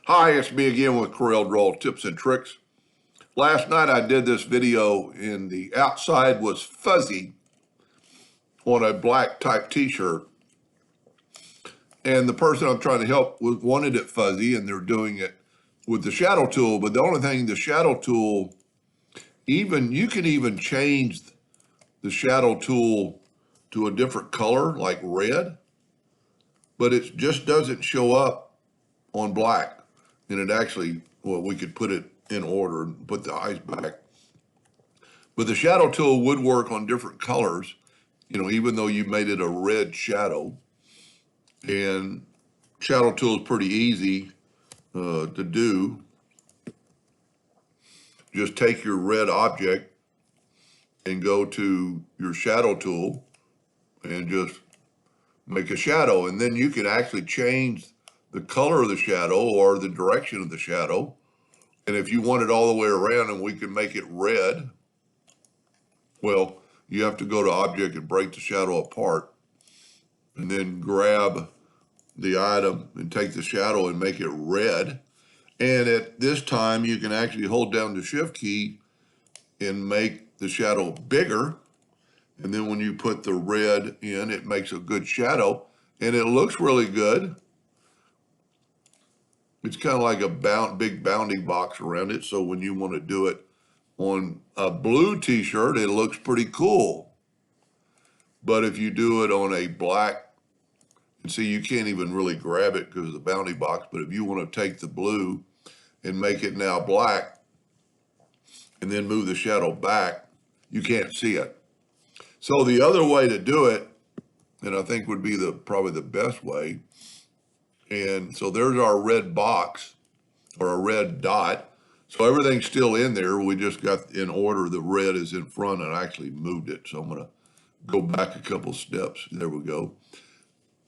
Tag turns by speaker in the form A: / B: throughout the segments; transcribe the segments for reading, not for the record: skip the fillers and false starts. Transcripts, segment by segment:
A: Hi, it's me again with Corel Draw Tips and Tricks. Last night I did this video and the outside was fuzzy on a black type t-shirt. And the person I'm trying to help wanted it fuzzy and they're doing it with the shadow tool. But the only thing, the shadow tool, you can even change the shadow tool to a different color like red, but it just doesn't show up on black. And it actually, well, we could put it in order and put the eyes back. But the shadow tool would work on different colors, even though you made it a red shadow. And shadow tool is pretty easy to do. Just take your red object and go to your shadow tool and just make a shadow. And then you can actually change the color of the shadow or the direction of the shadow. And if you want it all the way around and we can make it red, well, you have to go to object and break the shadow apart and then grab the item and take the shadow and make it red. And at this time, you can actually hold down the shift key and make the shadow bigger. And then when you put the red in, it makes a good shadow and it looks really good. It's kind of like a big bounding box around it. So when you want to do it on a blue t-shirt, it looks pretty cool. But if you do it on a black, and see, you can't even really grab it because of the bounding box, but if you want to take the blue and make it now black and then move the shadow back, you can't see it. So the other way to do it, and I think would be probably the best way, and so there's our red box or a red dot. So everything's still in there. We just got in order. The red is in front and I actually moved it. So I'm going to go back a couple steps. There we go.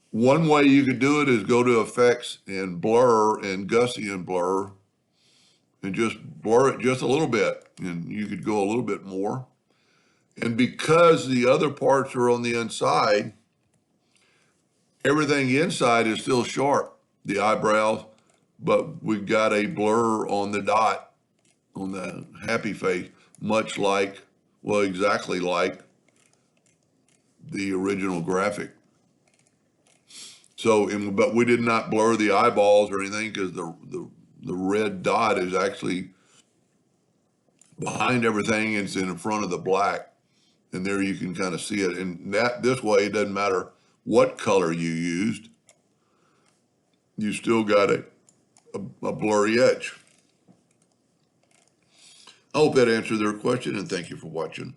A: One way you could do it is go to effects and blur and Gaussian blur and just blur it just a little bit. And you could go a little bit more. And because the other parts are on the inside, everything inside is still sharp, the eyebrows, but we've got a blur on the dot, on the happy face, much like, well, exactly like the original graphic. So, but we did not blur the eyeballs or anything because the red dot is actually behind everything and it's in front of the black. And there you can kind of see it. And this way, it doesn't matter what color you used. You still got a blurry edge. I hope that answered their question and thank you for watching.